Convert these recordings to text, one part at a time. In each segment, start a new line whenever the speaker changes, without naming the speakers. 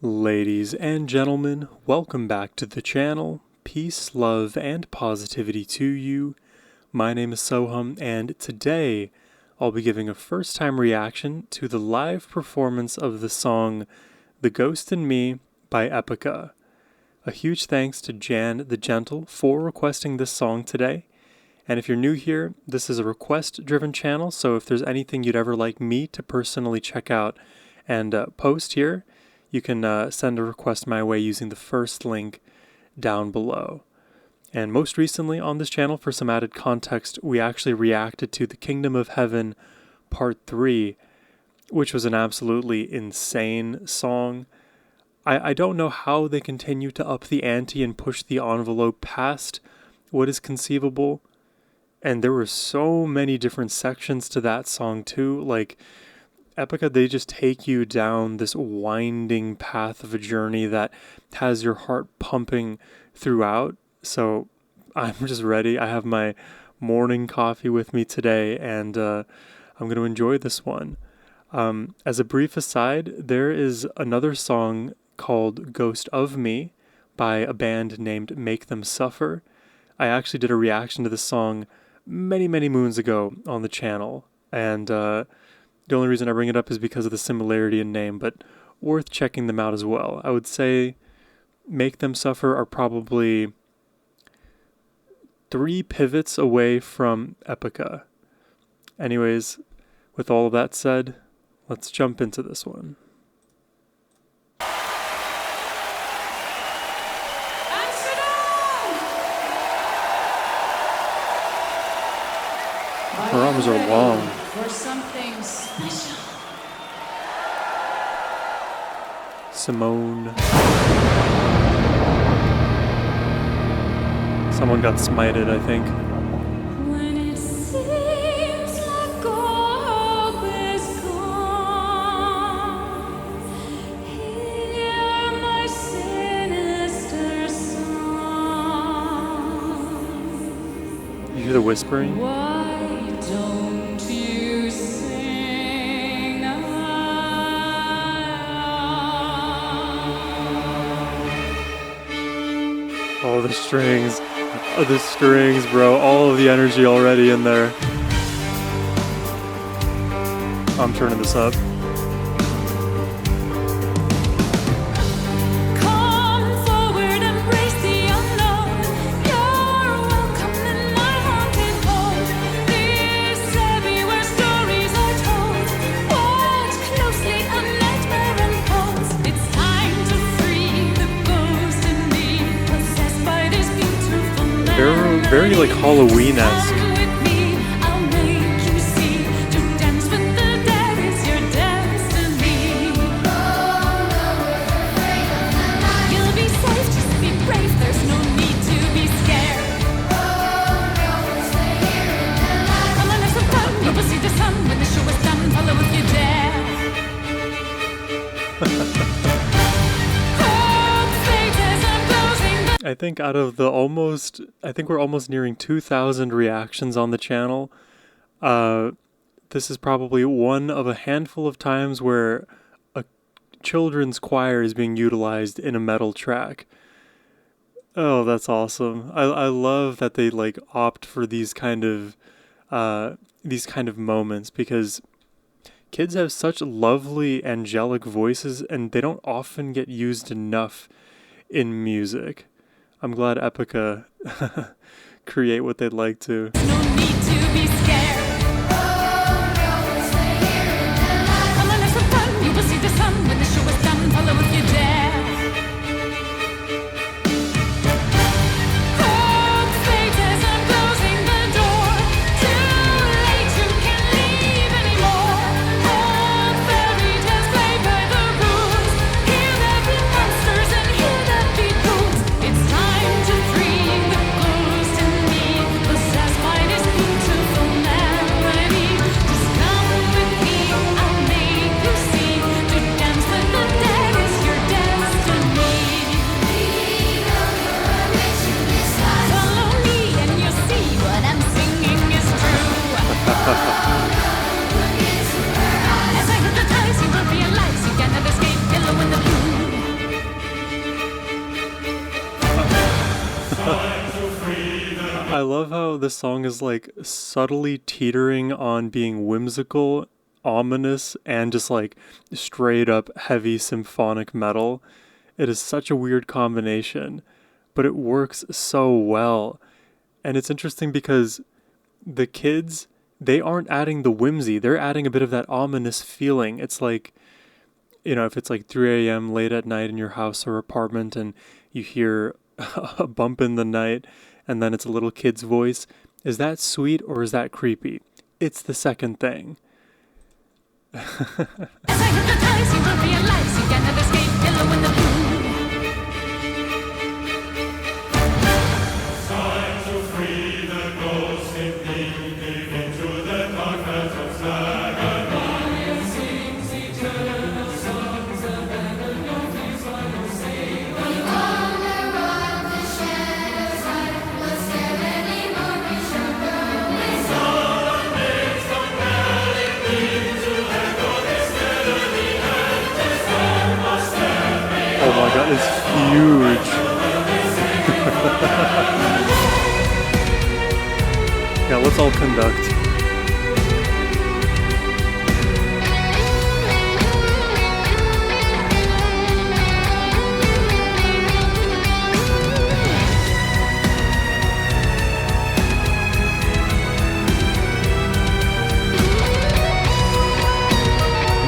Ladies and gentlemen, welcome back to the channel. Peace, love, and positivity to you. My name is Sohum, and today I'll be giving a first-time reaction to the live performance of the song The Ghost in Me by Epica. A huge thanks to Jan the Gentle for requesting this song today. And if you're new here, this is a request-driven channel, so if there's anything you'd ever like me to personally check out and post here, you can send a request my way using the first link down below. And most recently on this channel, for some added context, we actually reacted to The Kingdom of Heaven Part 3, which was an absolutely insane song. I don't know how they continue to up the ante and push the envelope past what is conceivable. And there were so many different sections to that song too, like Epica, they just take you down this winding path of a journey that has your heart pumping throughout. So I'm just ready. I have my morning coffee with me today, and I'm going to enjoy this one. As a brief aside, there is another song called Ghost of Me by a band named Make Them Suffer. I actually did a reaction to this song many moons ago on the channel, and the only reason I bring it up is because of the similarity in name, but worth checking them out as well. I would say Make Them Suffer are probably 3 pivots away from Epica. Anyways, with all of that said, let's jump into this one. Her arms are long.
For something special.
Simone. Someone got smited, I think.
When it seems like all hope is gone, hear my sinister song.
You hear the whispering?
Why don't you sing out?
Oh, the strings. Oh, the strings, bro. All of the energy already in there. I'm turning this up.
Come forward, embrace the unknown. You're welcome in my haunted home. This abbey where stories are told. Watch closely, a nightmare unfolds. It's time to free the ghost in me, possessed by this beautiful man.
They're very like Halloween-esque.
Come with me, I'll make you see. To dance with the dead is your destiny. You'll be safe, just be brave. There's no need to be scared. Come on, have some fun. You will see the sun when the show is done. Follow if you dare. Hope fades as I'm closing the
I think out of the I think we're almost nearing 2,000 reactions on the channel. This is probably one of a handful of times where a children's choir is being utilized in a metal track. Oh, that's awesome. I love that they like opt for these kind of moments, because kids have such lovely angelic voices and they don't often get used enough in music. I'm glad Epica create what they'd like to.
no need to be scared. Come on, have some fun. You will see the sun when the show is done. Follow if you dare. Hope fades as I'm closing the door. Too late, you can't leave anymore. Old fairy tales play by the rules. Hear there be monsters and hear there be ghouls. It's time to free the ghost in me, possessed by this beautiful
I love how the song is like subtly teetering on being whimsical, ominous, and just like straight up heavy symphonic metal. It is such a weird combination, but it works so well. And it's interesting because the kids, they aren't adding the whimsy, they're adding a bit of that ominous feeling. It's like, if it's like 3 a.m. late at night in your house or apartment and you hear a bump in the night and then it's a little kid's voice, is that sweet or is that creepy? It's the second thing.
As I hypnotize you will realize you cannot escape yellow in the blue.
Time to free the ghost in thee, leave into the darkness of Sagan. Lion sings eternal songs of heaven, no peace while you sing. We wander on the shadows high, we'll scare any more we shall go. We saw the mist compelling me to echo this melody, and the sun must have made.
Oh my god, it's huge. Yeah, let's all conduct.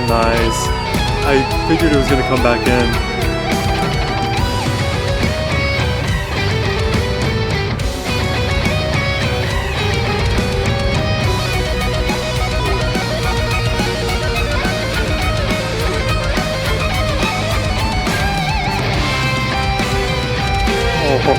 Nice. I figured it was gonna come back in. Oh.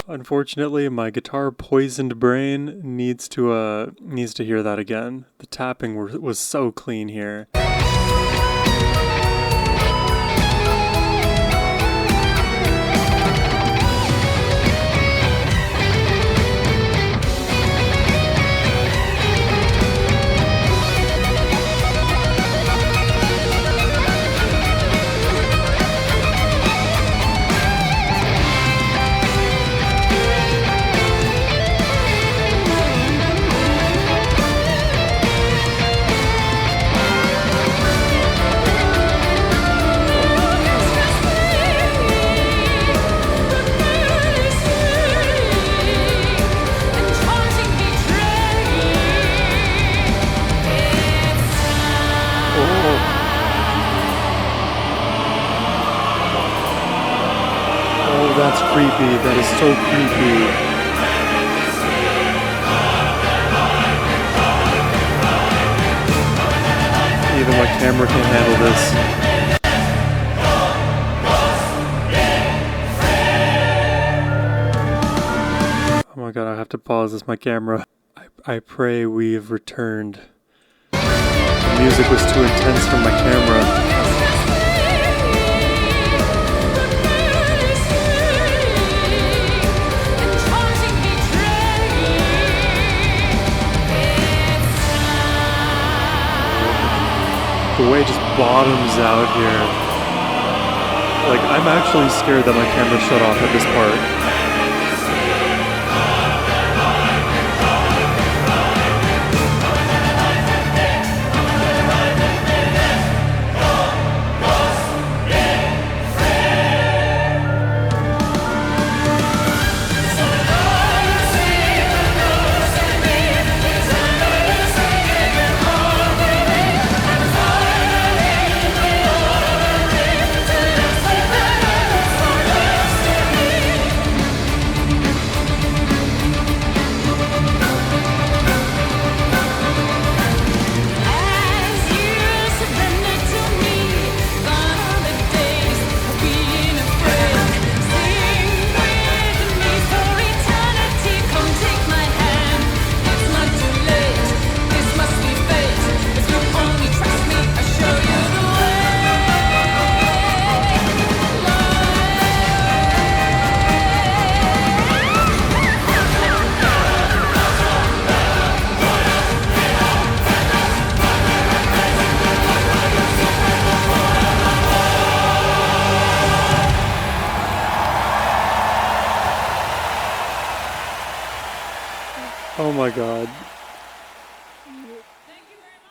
Unfortunately, my guitar poisoned brain needs to hear that again. The tapping was so clean here. That's creepy. That is so creepy. Even my camera can't handle this. Oh my god, I have to pause this, my camera. I pray we have returned. The music was too intense for my camera. The way it just bottoms out here. Like, I'm actually scared that my camera shut off at this part. Oh my god.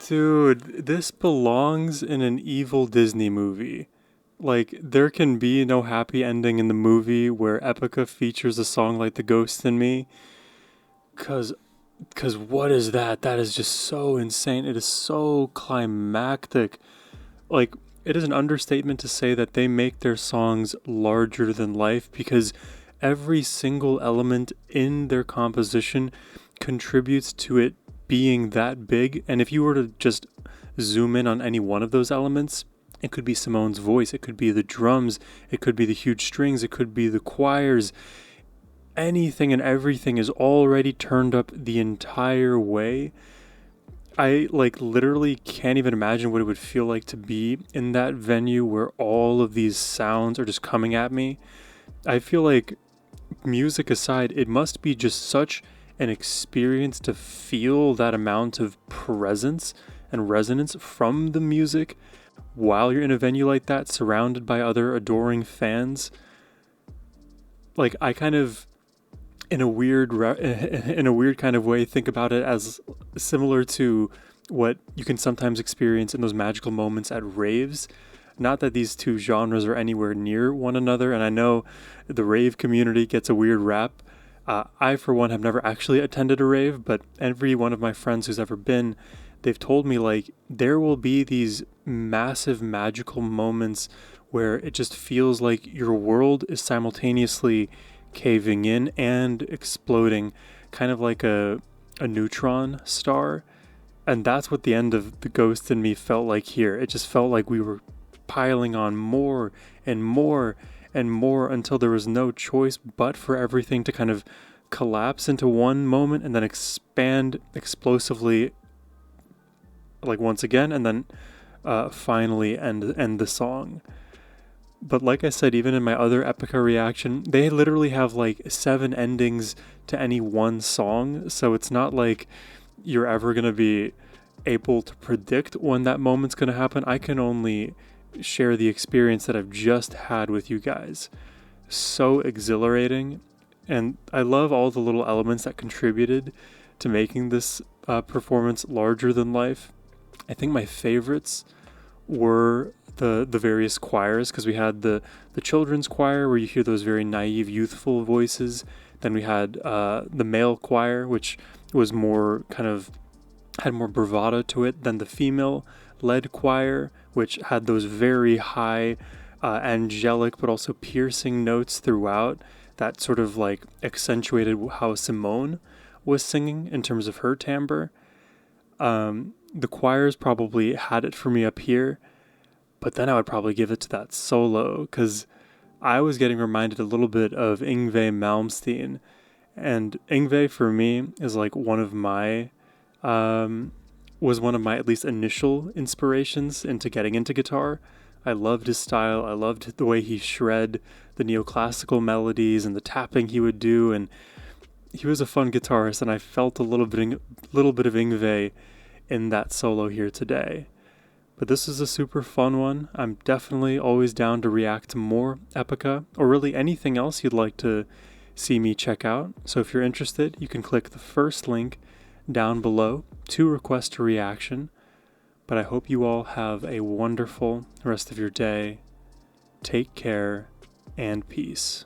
Dude, this belongs in an evil Disney movie. Like, there can be no happy ending in the movie where Epica features a song like The Ghost in Me. Cause, cause what is that? That is just so insane. It is so climactic. Like, it is an understatement to say that they make their songs larger than life because every single element in their composition contributes to it being that big. And if you were to just zoom in on any one of those elements, it could be Simone's voice, it could be the drums, it could be the huge strings, it could be the choirs. Anything and everything is already turned up the entire way. I like literally can't even imagine what it would feel like to be in that venue where all of these sounds are just coming at me. I feel like, music aside, it must be just such an experience to feel that amount of presence and resonance from the music while you're in a venue like that, surrounded by other adoring fans. Like, I kind of, in a in a weird kind of way, think about it as similar to what you can sometimes experience in those magical moments at raves. Not that these two genres are anywhere near one another, and I know the rave community gets a weird rap. I, for one, have never actually attended a rave, but every one of my friends who's ever been, they've told me like there will be these massive magical moments where it just feels like your world is simultaneously caving in and exploding, kind of like a neutron star. And that's what the end of The Ghost in Me felt like here. It just felt like we were piling on more and more and more until there was no choice but for everything to kind of collapse into one moment and then expand explosively, like once again, and then finally end the song. But like I said, even in my other Epica reaction, they literally have like 7 endings to any one song, so it's not like you're ever going to be able to predict when that moment's going to happen. I can only share the experience that I've just had with you guys. So exhilarating, and I love all the little elements that contributed to making this performance larger than life. I think my favorites were the various choirs, because we had the children's choir where you hear those very naive, youthful voices. Then we had the male choir, which was more kind of had more bravado to it than the female led choir, which had those very high, angelic but also piercing notes throughout that sort of like accentuated how Simone was singing in terms of her timbre. The choirs probably had it for me up here, but then I would probably give it to that solo, because I was getting reminded a little bit of Yngwie Malmsteen. And Yngwie for me is like was one of my at least initial inspirations into getting into guitar. I loved his style. I loved the way he shred the neoclassical melodies and the tapping he would do. And he was a fun guitarist, and I felt a little bit of Yngwie in that solo here today. But this is a super fun one. I'm definitely always down to react to more Epica, or really anything else you'd like to see me check out. So if you're interested, you can click the first link down below to request a reaction. But I hope you all have a wonderful rest of your day. Take care and peace.